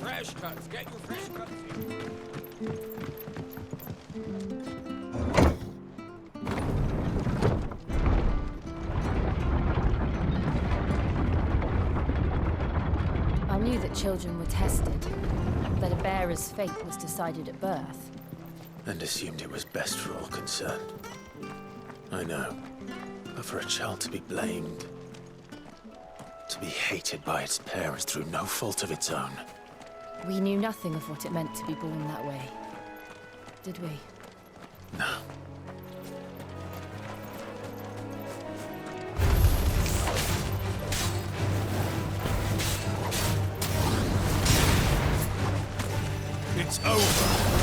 Fresh cuts. Get your fresh cuts here. I knew that children were tested, that a bearer's fate was decided at birth. And assumed it was best for all concerned. I know. But for a child to be blamed, to be hated by its parents through no fault of its own. We knew nothing of what it meant to be born that way, did we? No. It's over.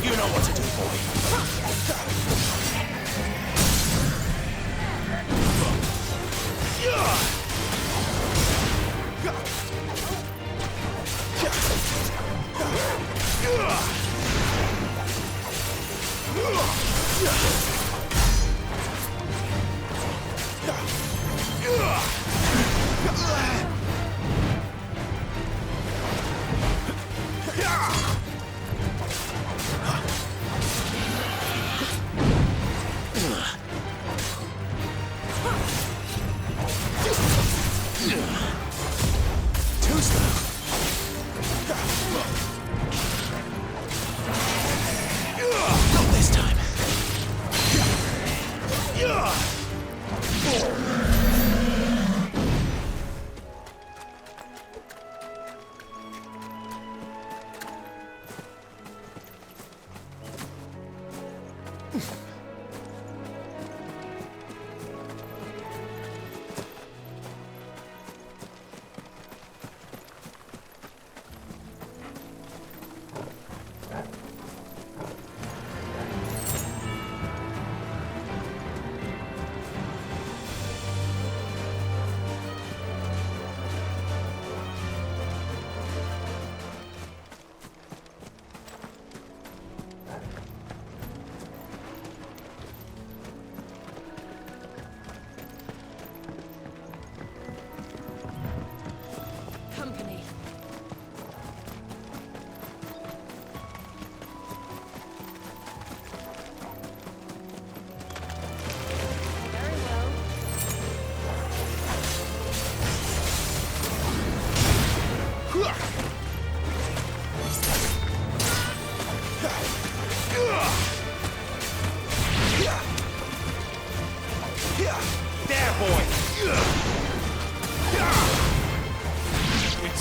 You know what to do, boy.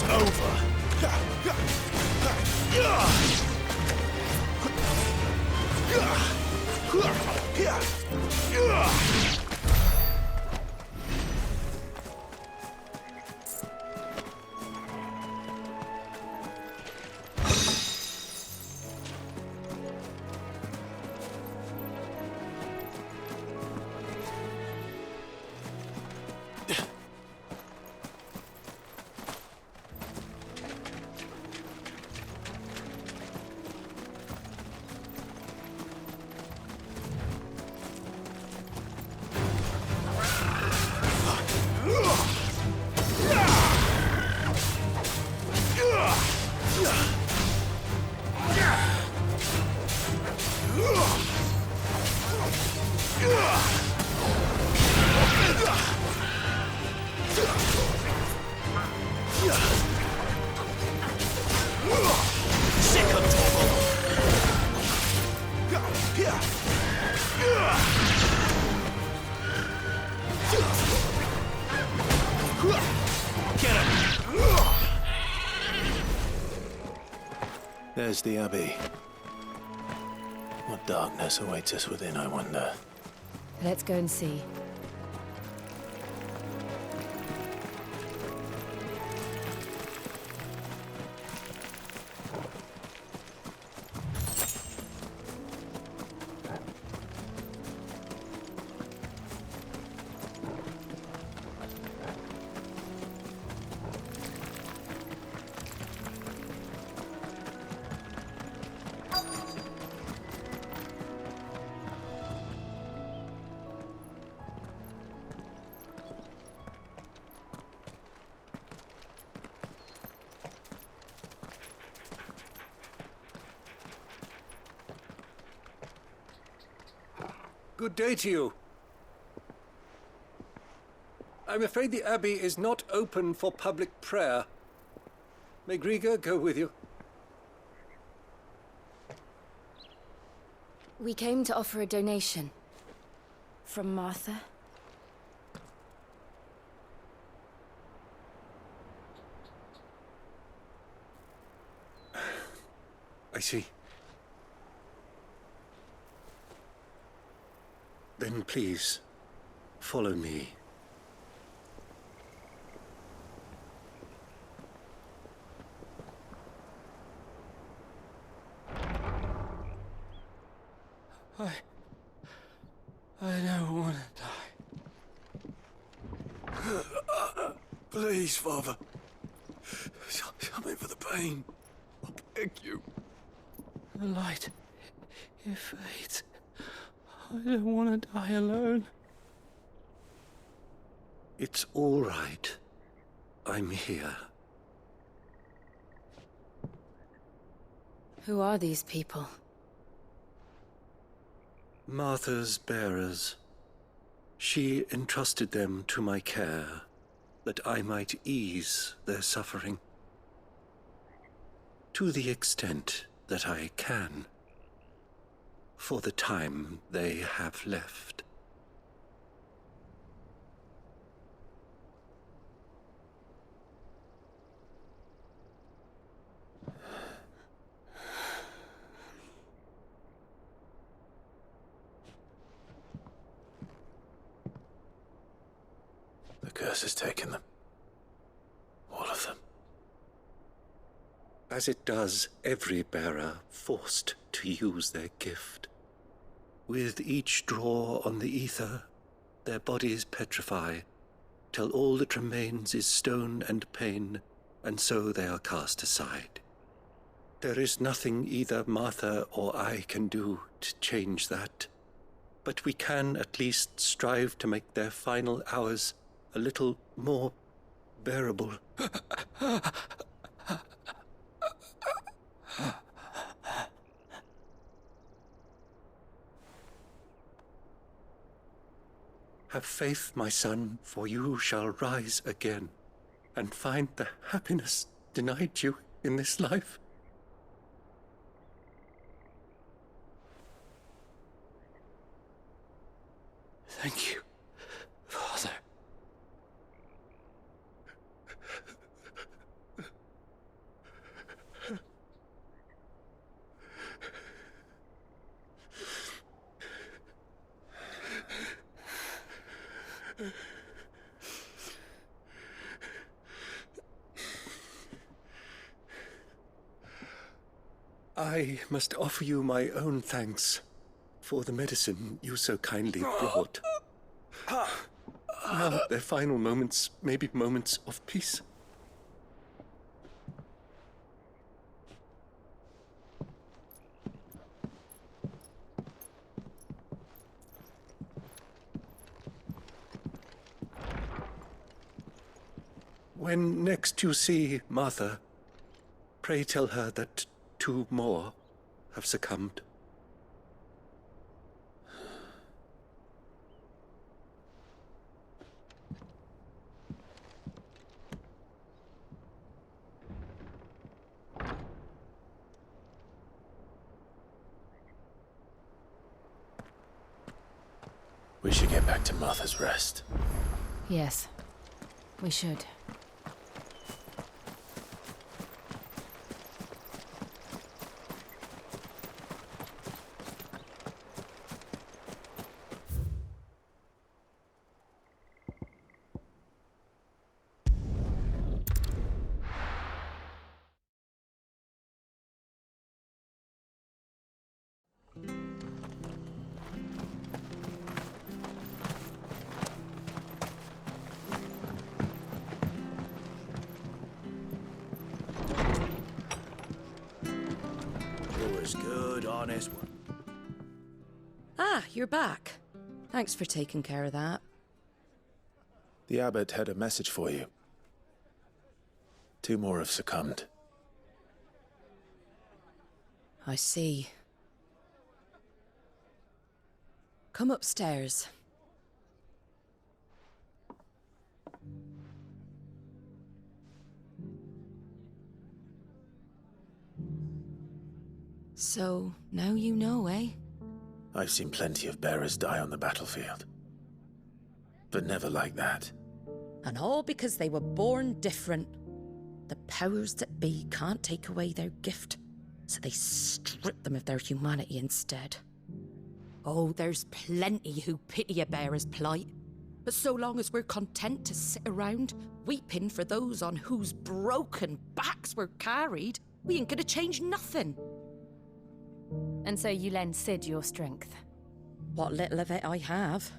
It's over. There's the Abbey. What darkness awaits us within, I wonder? Let's go and see. Good day to you. I'm afraid the Abbey is not open for public prayer. May Grieger go with you? We came to offer a donation. From Martha. I see. Then please, follow me. I don't want to die. Please, Father. Something for the pain. I beg you. The light, it fades. I don't want to die alone. It's all right. I'm here. Who are these people? Martha's bearers. She entrusted them to my care, that I might ease their suffering. To the extent that I can. For the time they have left. The curse has taken them. All of them. As it does every bearer forced to use their gift. With each draw on the ether, their bodies petrify, till all that remains is stone and pain, and so they are cast aside. There is nothing either Martha or I can do to change that, but we can at least strive to make their final hours a little more bearable. Have faith, my son, for you shall rise again, and find the happiness denied you in this life. Thank you, Father. I must offer you my own thanks for the medicine you so kindly brought. Now, their final moments may be moments of peace. When next you see Martha, pray tell her that 2 more have succumbed. We should get back to Martha's Rest. Yes, we should. Good, honest one. Ah, you're back. Thanks for taking care of that. The abbot had a message for you. 2 more have succumbed. I see. Come upstairs. So, now you know, eh? I've seen plenty of bearers die on the battlefield. But never like that. And all because they were born different. The powers that be can't take away their gift, so they strip them of their humanity instead. Oh, there's plenty who pity a bearer's plight. But so long as we're content to sit around, weeping for those on whose broken backs we're carried, we ain't gonna change nothing. And so you lend Sid your strength. What little of it I have.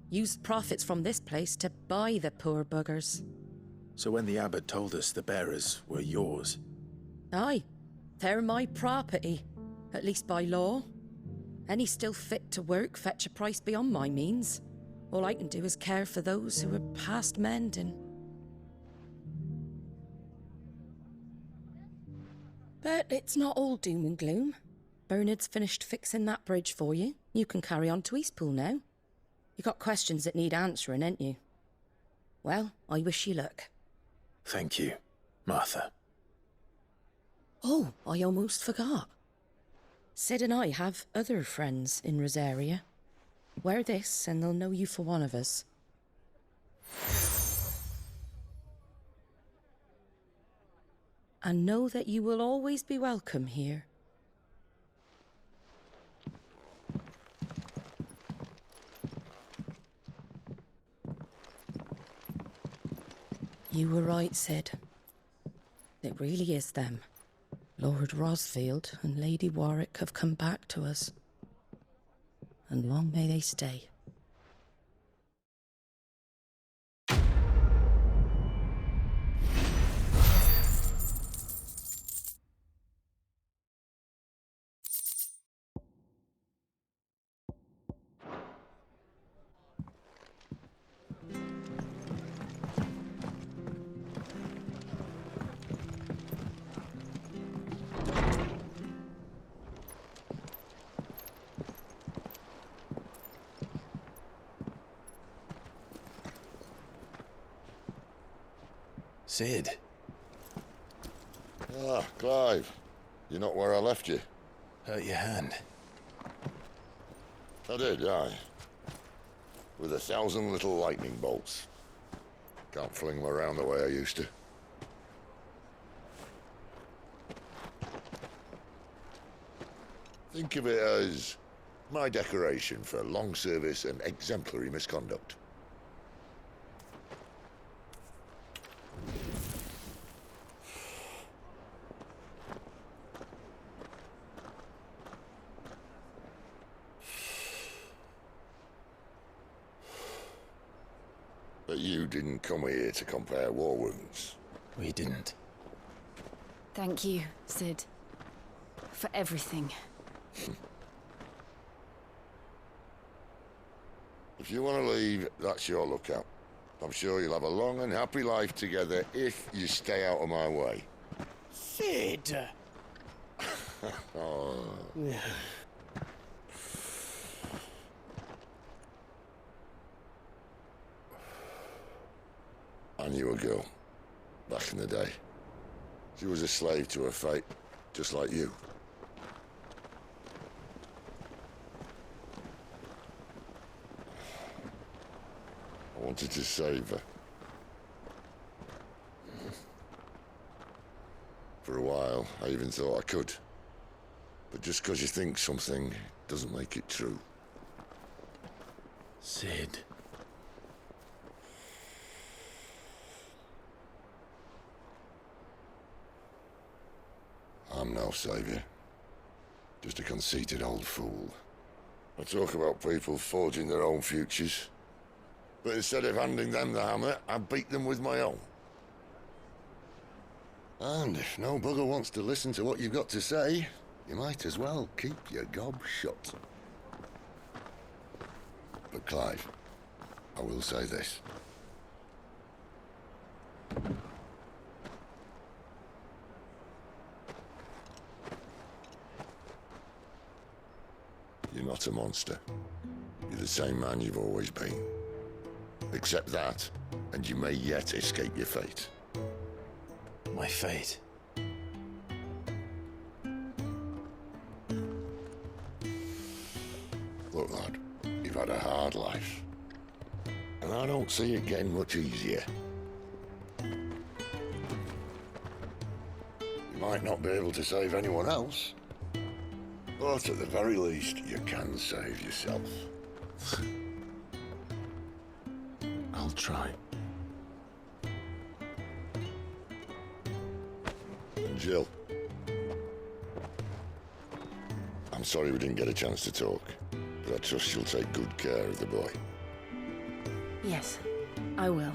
Used profits from this place to buy the poor buggers. So when the abbot told us the bearers were yours... Aye, they're my property, at least by law. Any still fit to work fetch a price beyond my means. All I can do is care for those who are past mending. But it's not all doom and gloom. Bernard's finished fixing that bridge for you. You can carry on to Eastpool now. You got questions that need answering, ain't you? Well, I wish you luck. Thank you, Martha. Oh, I almost forgot. Sid and I have other friends in Rosaria. Wear this and they'll know you for one of us. And know that you will always be welcome here. You were right, Sid. It really is them. Lord Rosfield and Lady Warwick have come back to us. And long may they stay. Sid. Ah, Clive. You're not where I left you. Hurt your hand. I did, aye. With 1,000 little lightning bolts. Can't fling them around the way I used to. Think of it as my decoration for long service and exemplary misconduct. you didn't come here to compare war wounds. We didn't. Thank you, Sid. For everything. If you want to leave, that's your lookout. I'm sure you'll have a long and happy life together if you stay out of my way. Sid! Oh. I knew a girl back in the day. She was a slave to her fate, just like you. I wanted to save her. For a while, I even thought I could. But just because you think something doesn't make it true. Sid. I'm no savior. Just a conceited old fool. I talk about people forging their own futures. But instead of handing them the hammer, I beat them with my own. And if no bugger wants to listen to what you've got to say, you might as well keep your gob shut. But Clive, I will say this. You're not a monster. You're the same man you've always been. Accept that, and you may yet escape your fate. My fate. Look, lad, you've had a hard life. And I don't see it getting much easier. You might not be able to save anyone else, but at the very least, you can save yourself. I'll try. And Jill, I'm sorry we didn't get a chance to talk, but I trust you'll take good care of the boy. Yes, I will.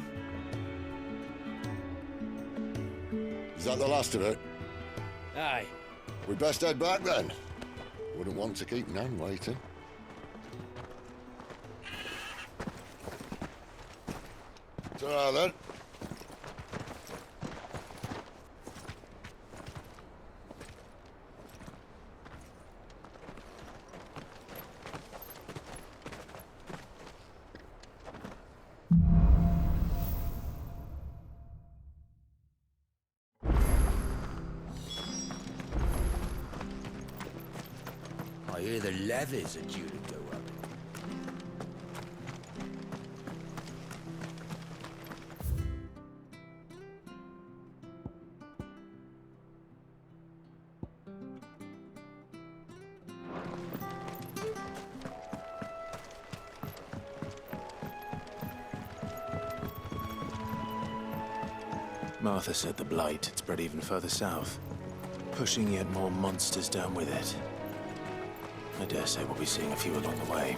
Is that the last of it? Aye. We best head back then. Wouldn't want to keep Nan waiting. Ta-ra then. I hear the levies are due to go up. Martha said the blight had spread even further south, pushing yet more monsters down with it. I dare say we'll be seeing a few along the way.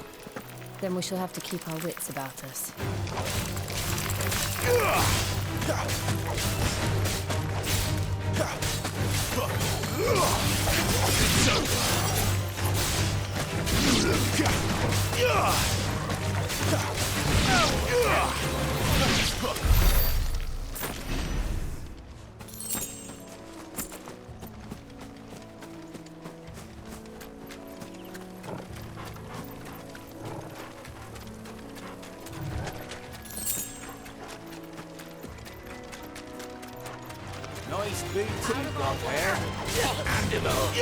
Then we shall have to keep our wits about us. Nice boots you've got there. Hand him up.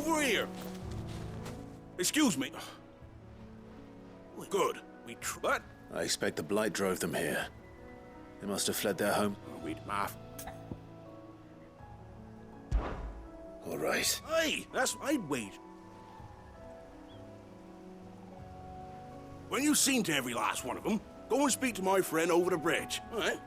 Over here. Excuse me. Good. What? I expect the Blight drove them here. They must have fled their home. I'll read them off. All right. Hey, that's I'd wait. When you've seen to every last one of them, go and speak to my friend over the bridge, all right?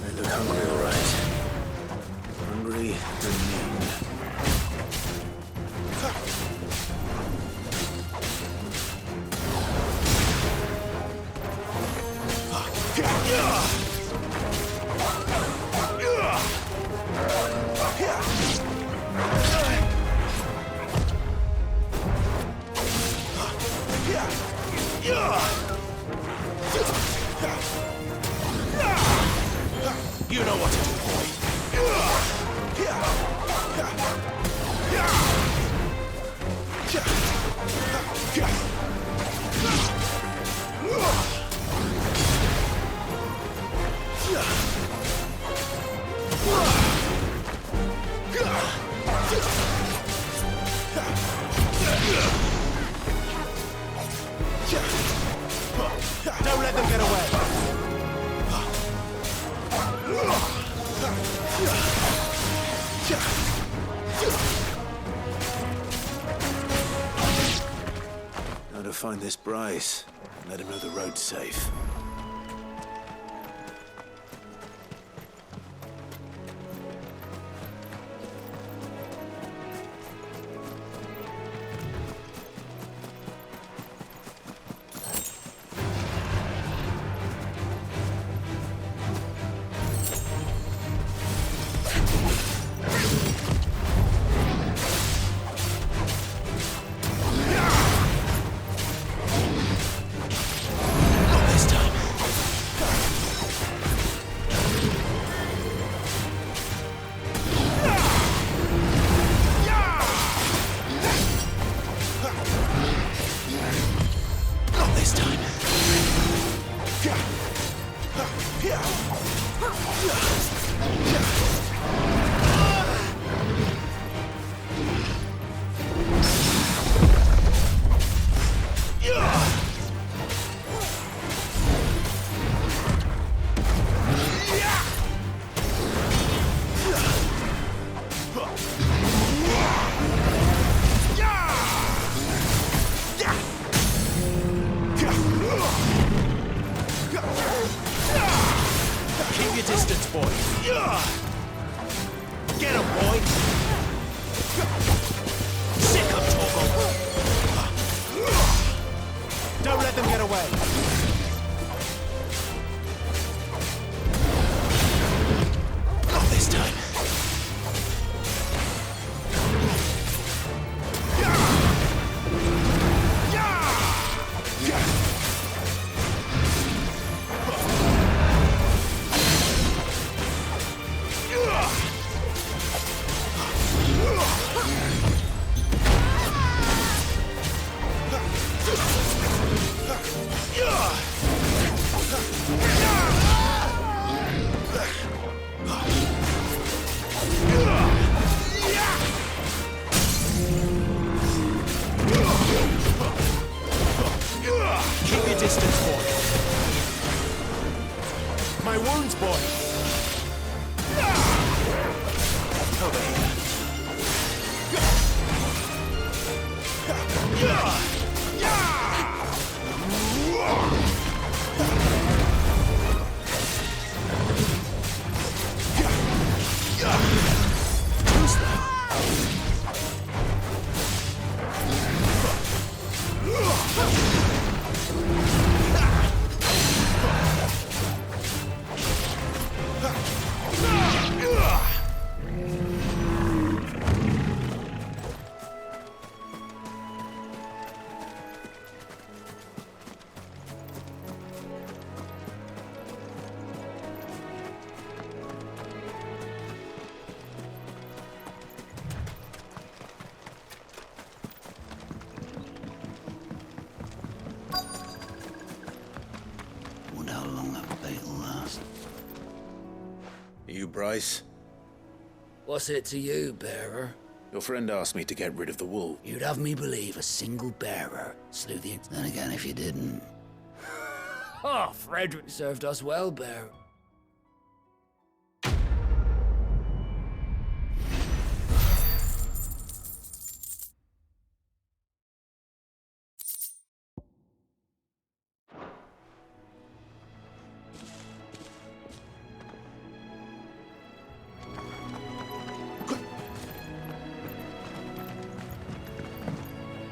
They look hungry, all right. Hungry and mean. You know what to do, boy. Don't let them get away. Now to find this Bryce and let him know the road's safe. This time. price. What's it to you, bearer? Your friend asked me to get rid of the wolf. You'd have me believe a single bearer slew the... Then again, if you didn't... Oh, Frederick served us well, bearer.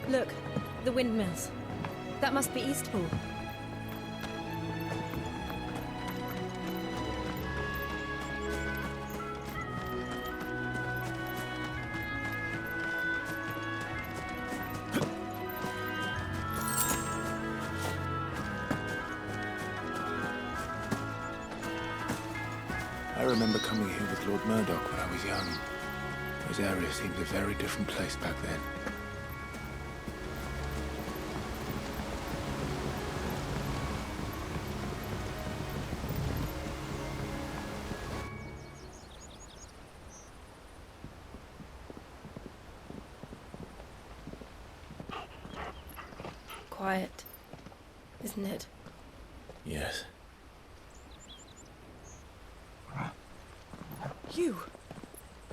Look, the windmills. That must be Eastpool. I remember coming here with Lord Murdoch when I was young. Those areas seemed a very different place back then. Quiet, isn't it? Yes.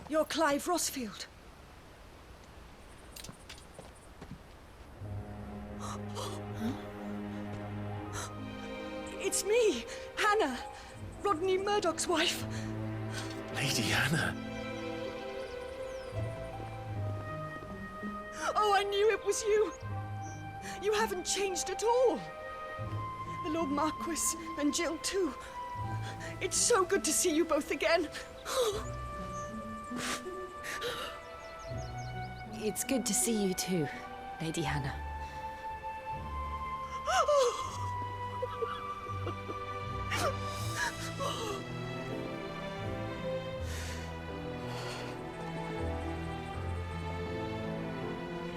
You're Clive Rossfield. It's me, Hannah, Rodney Murdoch's wife. Lady Hannah. Oh, I knew it was you. You haven't changed at all. The Lord Marquis and Jill too. It's so good to see you both again. It's good to see you too, Lady Hannah.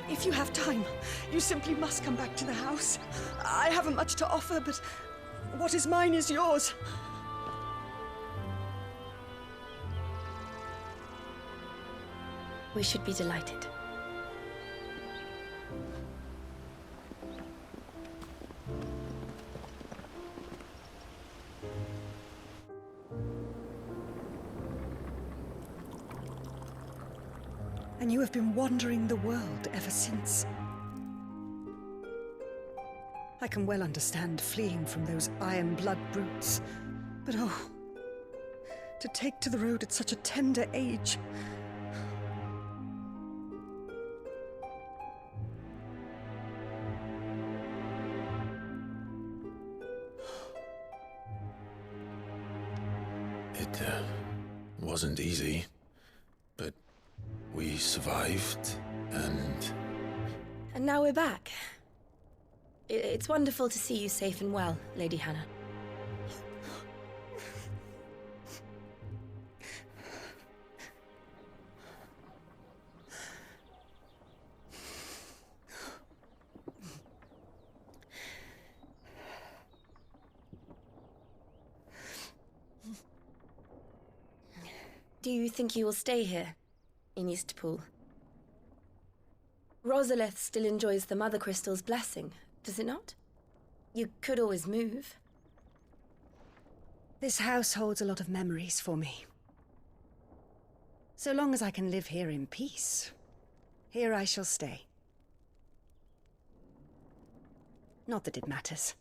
If you have time, you simply must come back to the house. I haven't much to offer, but what is mine is yours. We should be delighted. And you have been wandering the world ever since. I can well understand fleeing from those iron-blood brutes, but oh, to take to the road at such a tender age. It wasn't easy, but we survived, and... And now we're back. It's wonderful to see you safe and well, Lady Hannah. Do you think you will stay here, in Eastpool? Rosalith still enjoys the Mother Crystal's blessing, does it not? You could always move. This house holds a lot of memories for me. So long as I can live here in peace, here I shall stay. Not that it matters.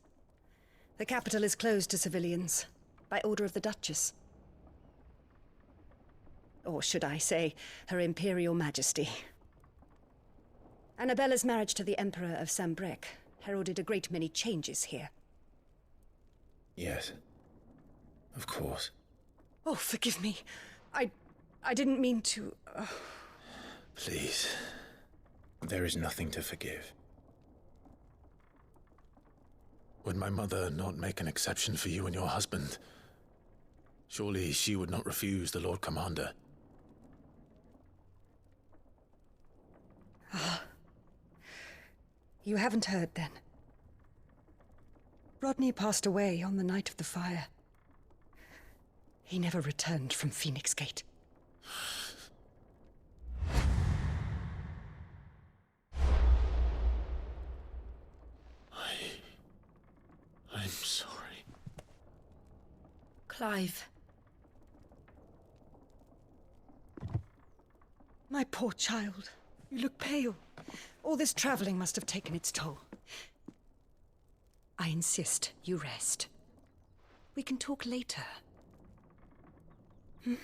The capital is closed to civilians, by order of the Duchess. Or should I say, Her Imperial Majesty. Annabella's marriage to the Emperor of Sambrec heralded a great many changes here. Yes. Of course. Oh, forgive me. I didn't mean to... Please. There is nothing to forgive. Would my mother not make an exception for you and your husband? Surely she would not refuse the Lord Commander. You haven't heard, then. Rodney passed away on the night of the fire. He never returned from Phoenix Gate. I'm sorry. Clive. My poor child. You look pale. All this traveling must have taken its toll. I insist you rest. We can talk later. Hmm?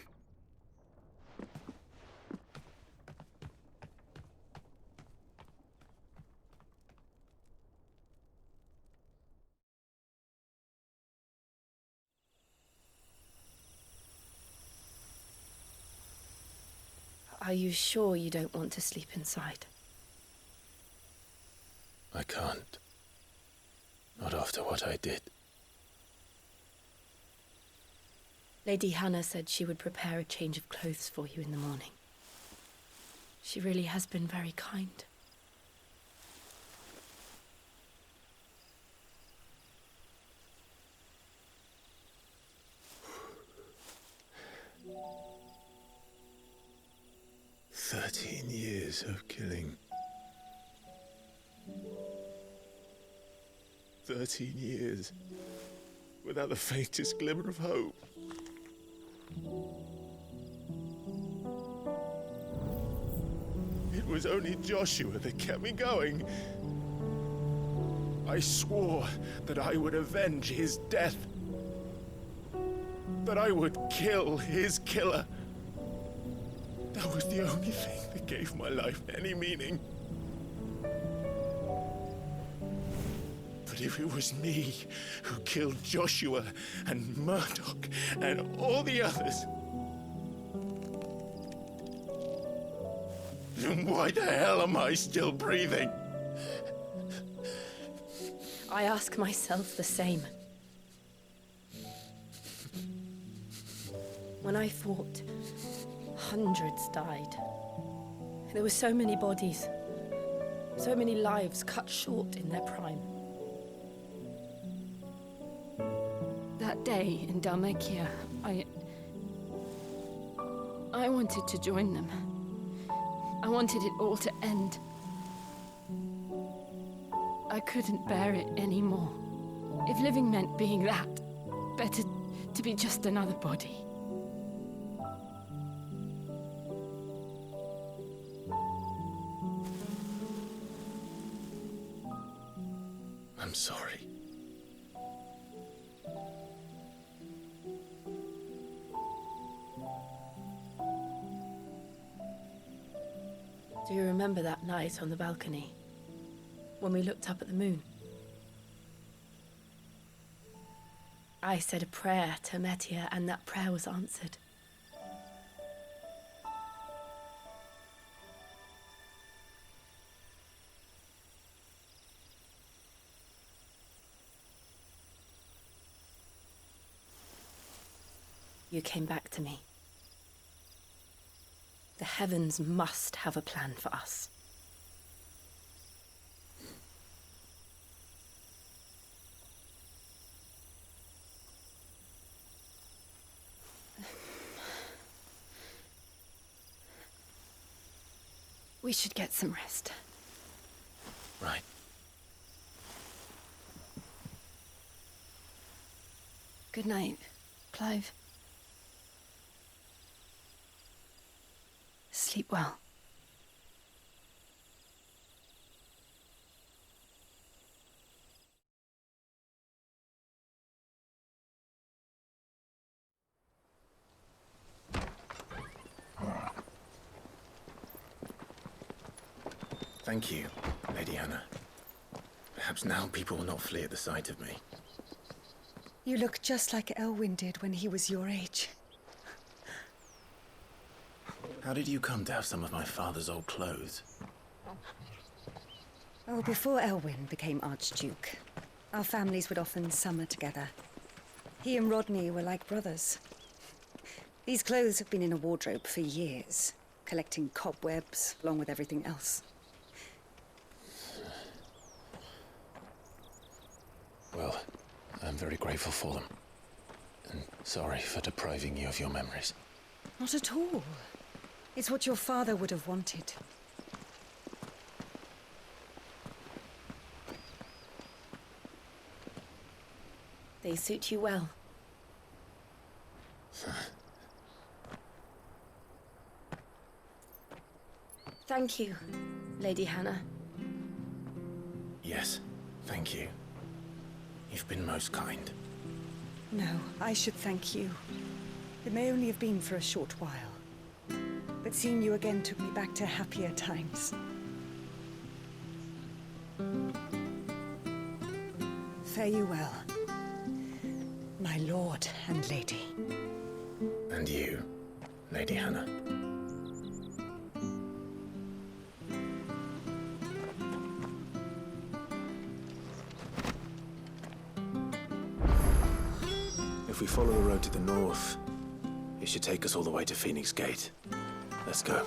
Are you sure you don't want to sleep inside? I can't. Not after what I did. Lady Hannah said she would prepare a change of clothes for you in the morning. She really has been very kind. Years of killing. 13 years without the faintest glimmer of hope. It was only Joshua that kept me going. I swore that I would avenge his death. That I would kill his killer. That was the only thing that gave my life any meaning. But if it was me who killed Joshua and Murdoch and all the others, then why the hell am I still breathing? I ask myself the same. When I fought, hundreds died. There were so many bodies, so many lives cut short in their prime. That day in Dalmacia, I wanted to join them. I wanted it all to end. I couldn't bear it anymore. If living meant being that, better to be just another body. I'm sorry. Do you remember that night on the balcony, when we looked up at the moon? I said a prayer to Metia, and that prayer was answered. You came back to me. The heavens must have a plan for us. We should get some rest. Right. Good night, Clive. Sleep well. Thank you, Lady Hannah. Perhaps now people will not flee at the sight of me. You look just like Elwyn did when he was your age. How did you come to have some of my father's old clothes? Oh, before Elwyn became Archduke, our families would often summer together. He and Rodney were like brothers. These clothes have been in a wardrobe for years, collecting cobwebs along with everything else. Well, I'm very grateful for them. Sorry for depriving you of your memories. Not at all. It's what your father would have wanted. They suit you well. Thank you, Lady Hannah. Yes, thank you. You've been most kind. No, I should thank you. It may only have been for a short while, but seeing you again took me back to happier times. Fare you well, my lord and lady. And you, Lady Hannah. If we follow the road to the north, it should take us all the way to Phoenix Gate. Let's go.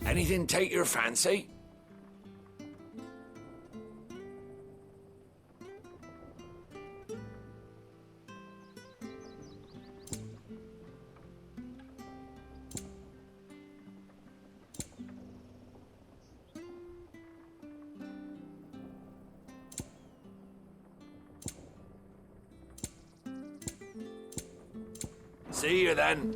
Anything take your fancy? See you then.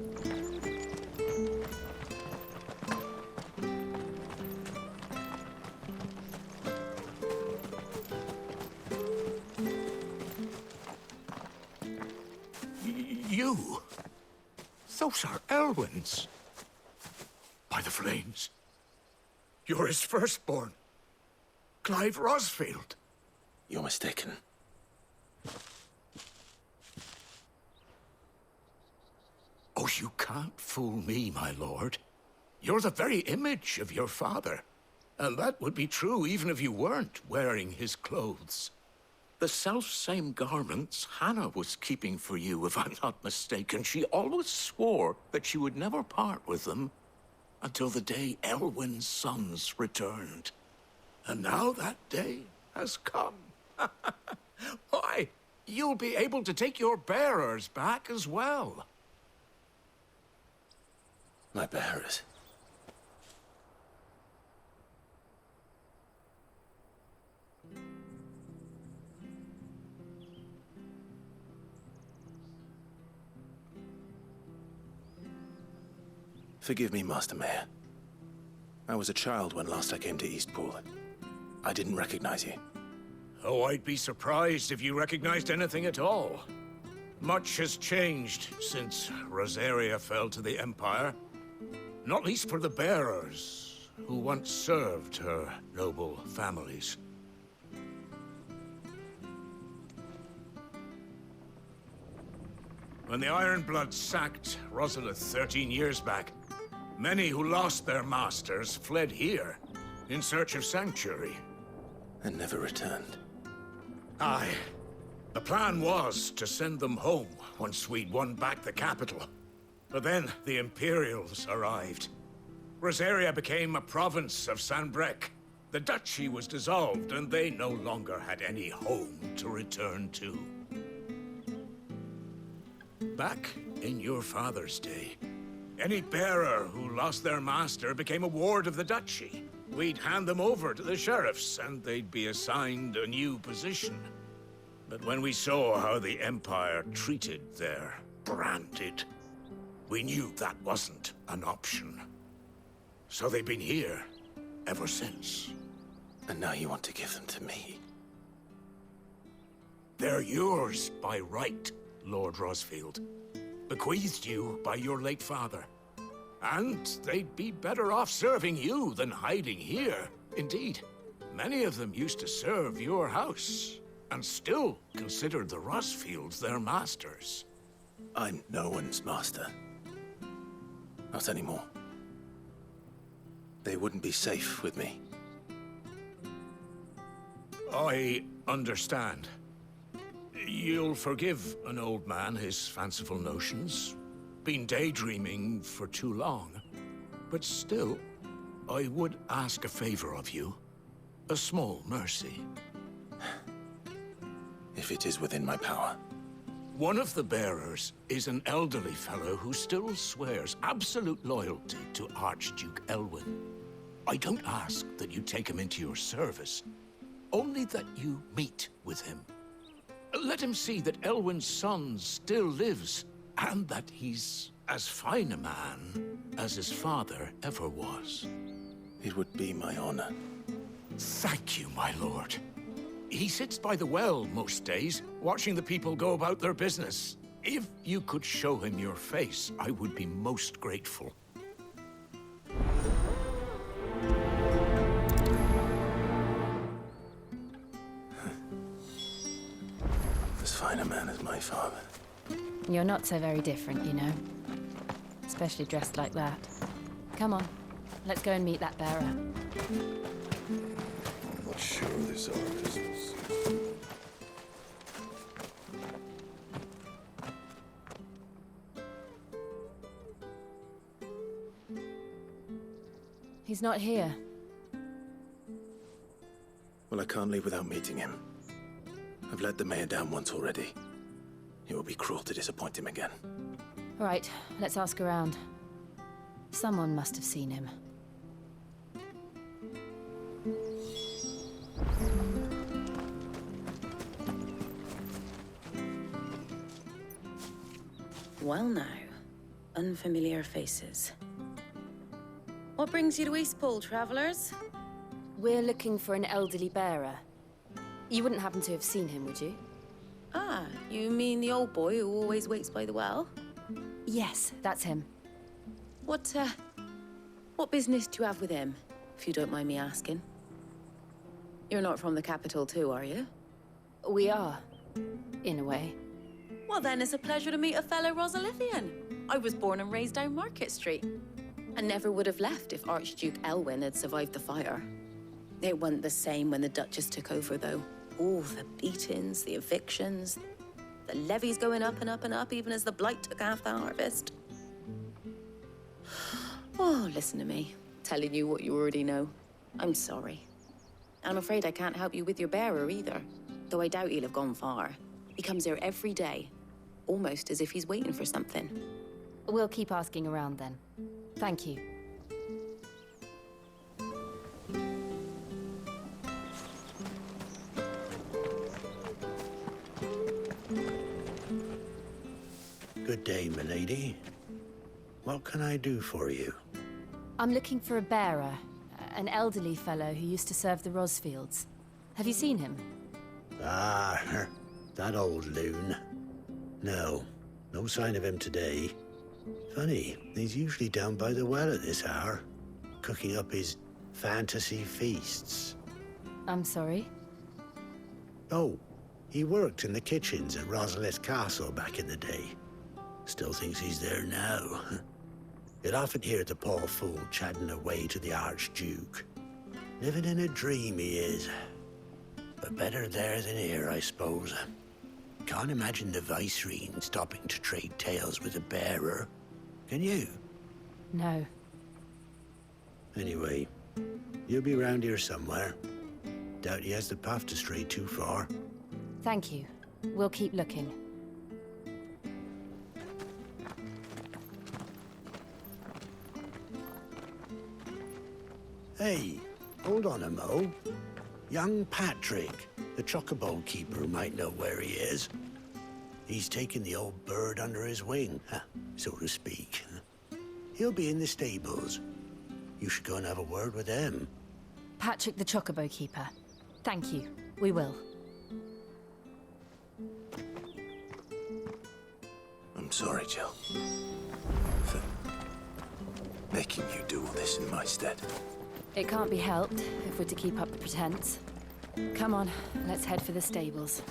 You? Those are Elwyn's. By the flames. You're his firstborn. Clive Rosfield. You're mistaken. Oh, you can't fool me, my lord. You're the very image of your father. And that would be true even if you weren't wearing his clothes. The self-same garments Hannah was keeping for you, if I'm not mistaken. She always swore that she would never part with them until the day Elwyn's sons returned. And now that day has come. Why, you'll be able to take your bearers back as well. My bearers. Forgive me, Master Mayor. I was a child when last I came to Eastpool. I didn't recognize you. Oh, I'd be surprised if you recognized anything at all. Much has changed since Rosaria fell to the Empire. Not least for the bearers, who once served her noble families. When the Ironbloods sacked Rosalith 13 years back, many who lost their masters fled here in search of sanctuary. And never returned. Aye. The plan was to send them home once we'd won back the capital. But then the Imperials arrived. Rosaria became a province of Sanbreque. The duchy was dissolved, and they no longer had any home to return to. Back in your father's day, any bearer who lost their master became a ward of the duchy. We'd hand them over to the sheriffs, and they'd be assigned a new position. But when we saw how the Empire treated their branded, we knew that wasn't an option. So they've been here ever since. And now you want to give them to me? They're yours by right, Lord Rosfield. Bequeathed you by your late father. And they'd be better off serving you than hiding here. Indeed, many of them used to serve your house, and still considered the Rosfields their masters. I'm no one's master. Not anymore. They wouldn't be safe with me. I understand. You'll forgive an old man his fanciful notions. Been daydreaming for too long. But still, I would ask a favor of you. A small mercy. If it is within my power. One of the bearers is an elderly fellow who still swears absolute loyalty to Archduke Elwyn. I don't ask that you take him into your service, only that you meet with him. Let him see that Elwyn's son still lives, and that he's as fine a man as his father ever was. It would be my honor. Thank you, my lord. He sits by the well most days, watching the people go about their business. If you could show him your face, I would be most grateful. As fine a man as my father. You're not so very different, you know. Especially dressed like that. Come on, let's go and meet that bearer. I'm not sure this is our business. He's not here. Well, I can't leave without meeting him. I've let the mayor down once already. It would be cruel to disappoint him again. All right, let's ask around. Someone must have seen him. Well now, unfamiliar faces. What brings you to Eastpool, travelers? We're looking for an elderly bearer. You wouldn't happen to have seen him, would you? Ah, you mean the old boy who always waits by the well? Yes, that's him. What business do you have with him, if you don't mind me asking? You're not from the capital too, are you? We are, in a way. Well then, it's a pleasure to meet a fellow Rosalithian. I was born and raised down Market Street. I never would have left if Archduke Elwyn had survived the fire. It wasn't the same when the Duchess took over, though. All the beatings, the evictions, the levies going up and up and up, even as the blight took half the harvest. Oh, listen to me, telling you what you already know. I'm sorry. I'm afraid I can't help you with your bearer either, though I doubt he'll have gone far. He comes here every day, almost as if he's waiting for something. We'll keep asking around then. Thank you. Good day, milady. What can I do for you? I'm looking for a bearer, an elderly fellow who used to serve the Rosfields. Have you seen him? Ah, that old loon. No sign of him today. Funny, he's usually down by the well at this hour, cooking up his fantasy feasts. I'm sorry? Oh, he worked in the kitchens at Rosalith Castle back in the day. Still thinks he's there now. You'd often hear the poor fool chatting away to the Archduke. Living in a dream he is. But better there than here, I suppose. Can't imagine the Vicereine stopping to trade tales with a bearer. Can you? No. Anyway, you'll be round here somewhere. Doubt he has the path to stray too far. Thank you. We'll keep looking. Hey, hold on a mo. Young Patrick, the chocobo keeper, might know where he is. He's taken the old bird under his wing, so to speak. He'll be in the stables. You should go and have a word with him. Patrick the chocobo keeper. Thank you. We will. I'm sorry, Jill. For making you do all this in my stead. It can't be helped if we're to keep up the pretense. Come on, let's head for the stables.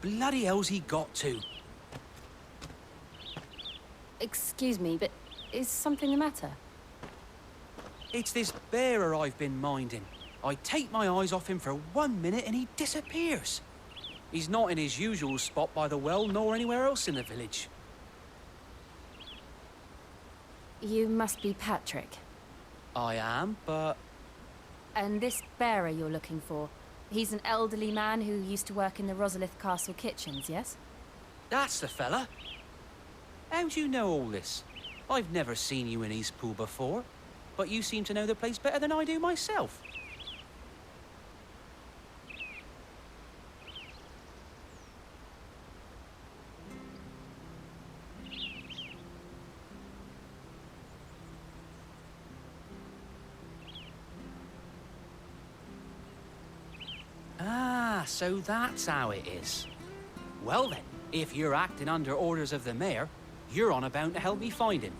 bloody hell's he got to? Excuse me, but is something the matter? It's this bearer I've been minding. I take my eyes off him for 1 minute and he disappears. He's not in his usual spot by the well, nor anywhere else in the village. You must be Patrick. I am, but... And this bearer you're looking for, he's an elderly man who used to work in the Rosalith Castle kitchens, yes? That's the fella. How'd you know all this? I've never seen you in Eastpool before, but you seem to know the place better than I do myself. Ah, so that's how it is. Well then, if you're acting under orders of the mayor, you're on about to help me find him.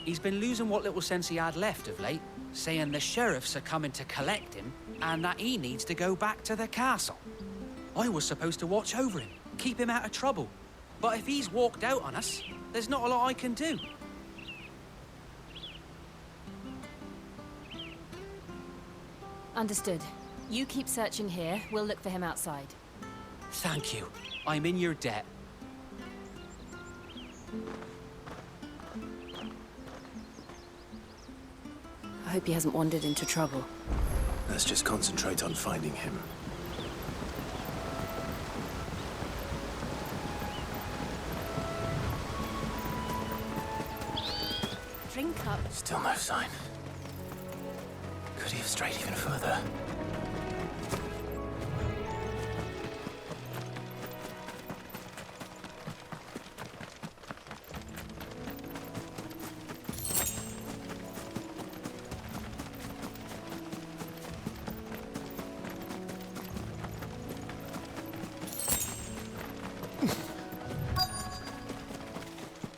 He's been losing what little sense he had left of late, saying the sheriffs are coming to collect him and that he needs to go back to the castle. I was supposed to watch over him, keep him out of trouble. But if he's walked out on us, there's not a lot I can do. Understood. You keep searching here, we'll look for him outside. Thank you. I'm in your debt. I hope he hasn't wandered into trouble. Let's just concentrate on finding him. Drink up. Still no sign. Could he have strayed even further?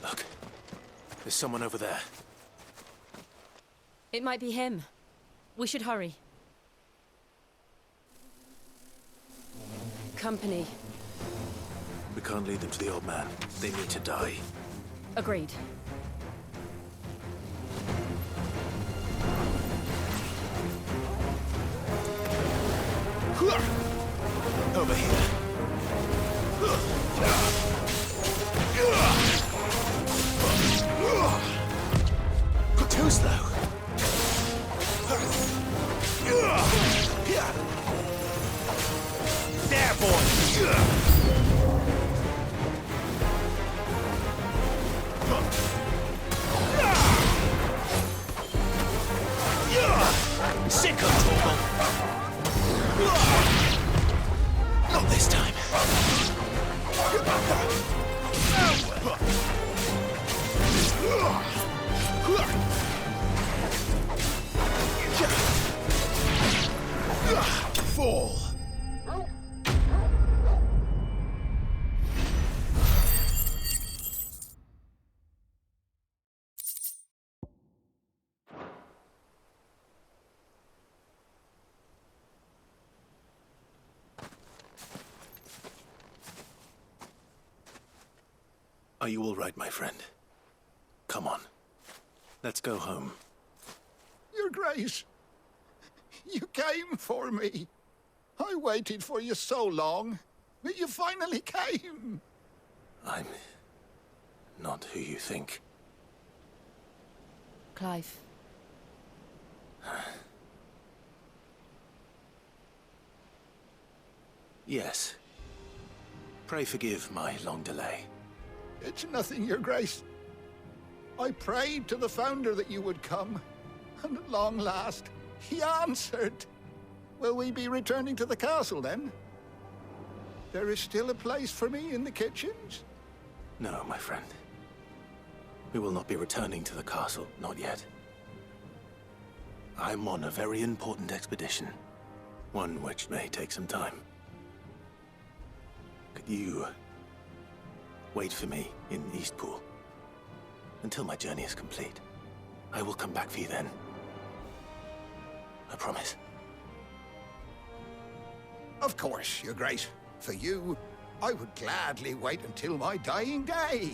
Look, there's someone over there. It might be him. We should hurry. Company. We can't lead them to the old man. They need to die. Agreed. Over here. Too slow. There, boy. Sick of trouble. Not this time. Fall. Are you all right, my friend? Come on. Let's go home. Your Grace, you came for me. I waited for you so long, but you finally came. I'm not who you think. Clive. Yes. Pray forgive my long delay. It's nothing, Your Grace. I prayed to the Founder that you would come, and at long last, he answered. Will we be returning to the castle, then? There is still a place for me in the kitchens? No, my friend. We will not be returning to the castle, not yet. I'm on a very important expedition. One which may take some time. Could you wait for me in Eastpool until my journey is complete? I will come back for you then. I promise. Of course, Your Grace. For you, I would gladly wait until my dying day.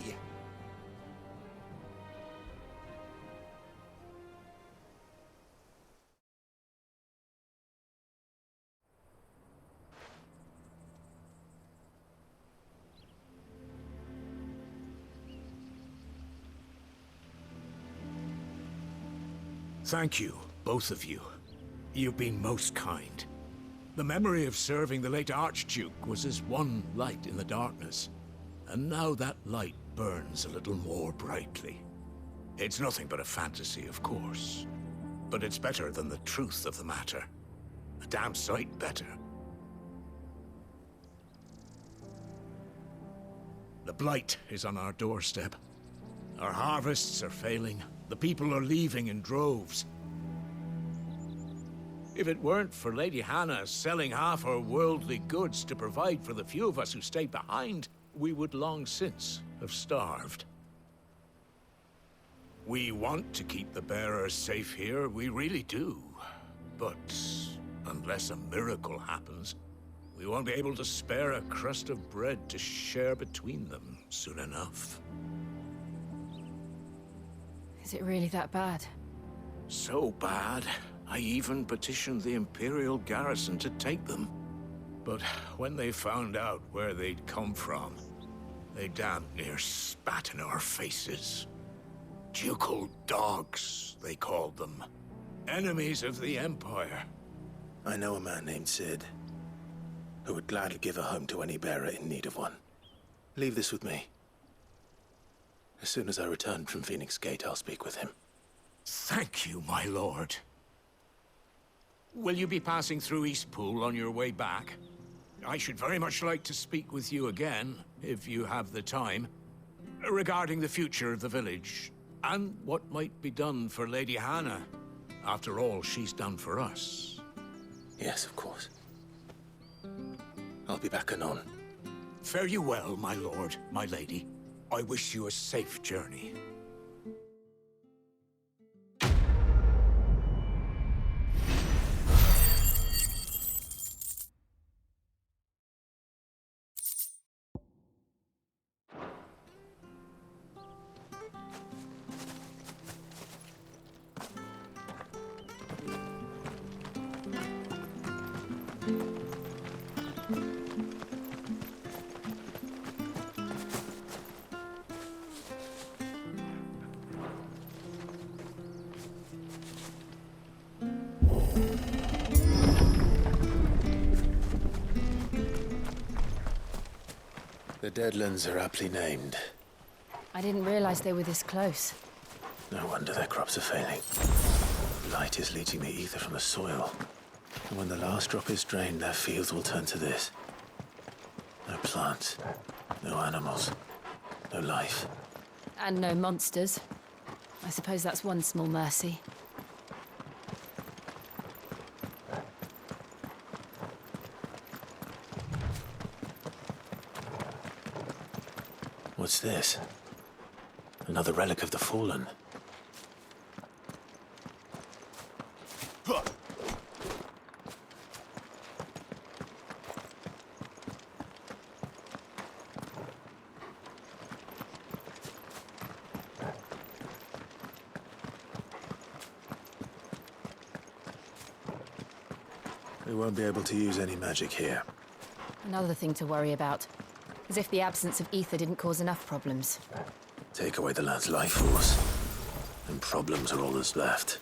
Thank you, both of you. You've been most kind. The memory of serving the late Archduke was as one light in the darkness, and now that light burns a little more brightly. It's nothing but a fantasy, of course, but it's better than the truth of the matter. A damn sight better. The blight is on our doorstep. Our harvests are failing. The people are leaving in droves. If it weren't for Lady Hannah selling half her worldly goods to provide for the few of us who stayed behind, we would long since have starved. We want to keep the bearers safe here, we really do. But unless a miracle happens, we won't be able to spare a crust of bread to share between them soon enough. Is it really that bad? So bad, I even petitioned the Imperial garrison to take them. But when they found out where they'd come from, they damn near spat in our faces. Ducal dogs, they called them. Enemies of the Empire. I know a man named Sid, who would gladly give a home to any bearer in need of one. Leave this with me. As soon as I return from Phoenix Gate, I'll speak with him. Thank you, my lord. Will you be passing through Eastpool on your way back? I should very much like to speak with you again, if you have the time, regarding the future of the village, and what might be done for Lady Hannah. After all she's done for us. Yes, of course. I'll be back anon. Fare you well, my lord, my lady. I wish you a safe journey. The Deadlands are aptly named. I didn't realize they were this close. No wonder their crops are failing. Light is leaching the ether from the soil. And when the last drop is drained, their fields will turn to this. No plants, no animals, no life. And no monsters. I suppose that's one small mercy. What's this? Another relic of the Fallen. We won't be able to use any magic here. Another thing to worry about. As if the absence of ether didn't cause enough problems. Take away the lad's life force, and problems are all that's left.